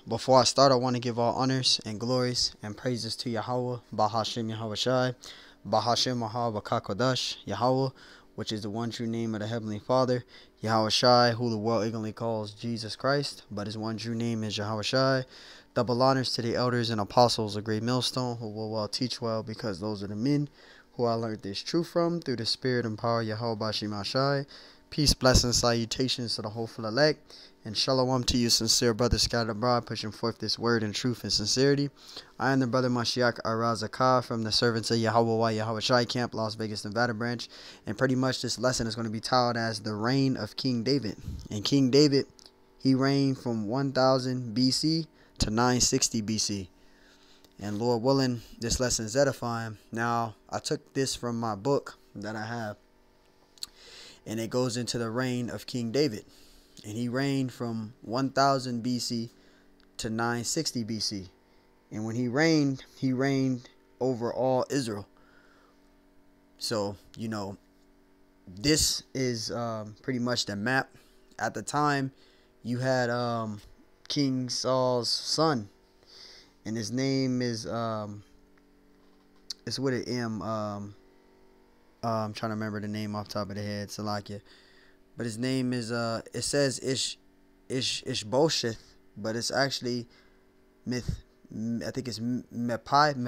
Before I start, I want to give all honors and glories and praises to Yahweh, Bahashem Yahweh Shai, Bahashem Mahal Yahweh, which is the one true name of the Heavenly Father, Yahweh Shai, who the world ignorantly calls Jesus Christ, but his one true name is Yahweh Shai. Double honors to the elders and apostles of Great Millstone, who will well teach well, because those are the men who I learned this truth from through the spirit and power of Yahweh Bashim Shai. Peace, blessings, salutations to the hopeful elect. And shalom to you, sincere brothers scattered abroad, pushing forth this word in truth and sincerity. I am the brother Mashiach Arazakah from the Servants of Yahweh Yahweh Shai Camp, Las Vegas, Nevada branch. And pretty much this lesson is going to be titled as The Reign of King David. And King David, he reigned from 1000 BC to 960 BC. And Lord willing, this lesson is edifying. Now, I took this from my book that I have, and it goes into the reign of King David. And he reigned from 1000 BC to 960 BC. And when he reigned over all Israel. So, this is pretty much the map. At the time, you had King Saul's son. And his name is, it's with an M. I'm trying to remember the name off the top of the head, Salakia. But his name is, it says Ishbosheth, but it's actually I think it's Mephibosheth,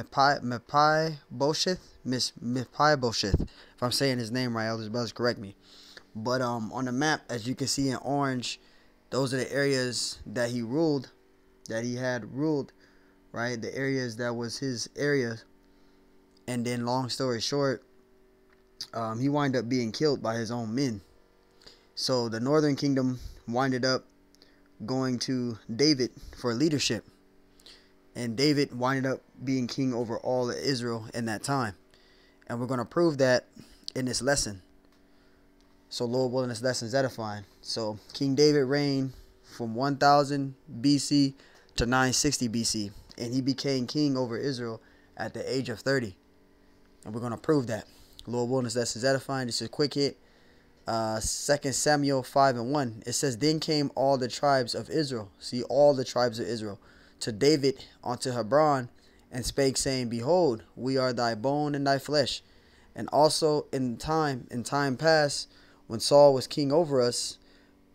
Mephibosheth. If I'm saying his name right, elders brothers correct me. But on the map, as you can see in orange, those are the areas that he ruled, that he had ruled, right? The areas that was his area. And then, long story short, he wound up being killed by his own men. So the northern kingdom winded up going to David for leadership. And David winded up being king over all of Israel in that time. And we're going to prove that in this lesson. So Lord willing, this lesson is edifying. So King David reigned from 1000 BC to 960 BC. And he became king over Israel at the age of 30. And we're going to prove that. Lord willing, this lesson is edifying. This is a quick hit. 2 Samuel 5:1. It says, Then came all the tribes of Israel. See, all the tribes of Israel. To David unto Hebron, and spake, saying, Behold, we are thy bone and thy flesh. And also in time past, when Saul was king over us,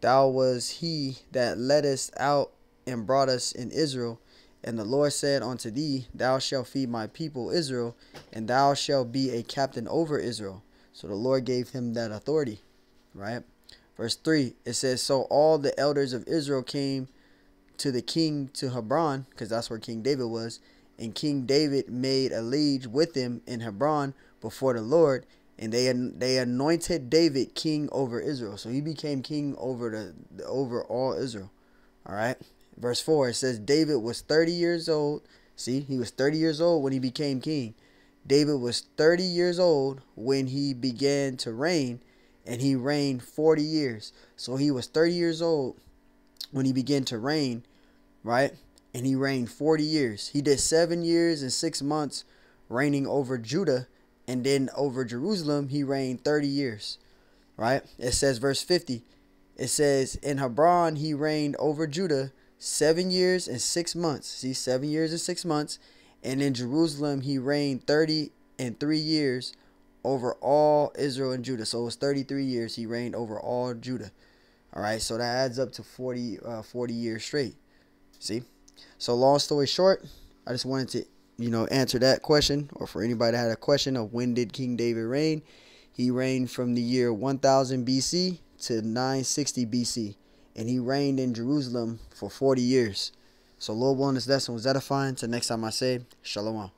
thou was he that led us out and brought us in Israel. And the Lord said unto thee, Thou shalt feed my people Israel, and thou shalt be a captain over Israel. So the Lord gave him that authority. Right? Verse 3, it says, So all the elders of Israel came to the king to Hebron, because that's where King David was. And King David made a liege with them in Hebron before the Lord. And they anointed David king over Israel. So he became king over all Israel. All right. Verse 4, it says, David was 30 years old. See, he was 30 years old when he became king. David was 30 years old when he began to reign. And he reigned 40 years. So he was 30 years old when he began to reign, right? And he reigned 40 years. He did 7 years and 6 months reigning over Judah. And then over Jerusalem, he reigned 30 years, right? It says, verse 50, it says, In Hebron, he reigned over Judah 7 years and 6 months. See, 7 years and 6 months. And in Jerusalem, he reigned 33 years over all Israel and Judah. So it was 33 years he reigned over all Judah. All right, so that adds up to 40 years straight. See? So long story short, I just wanted to, answer that question, or for anybody that had a question of when did King David reign. He reigned from the year 1000 BC to 960 BC. And he reigned in Jerusalem for 40 years. So Lord willing, this lesson was edifying. Till next time I say, Shalom.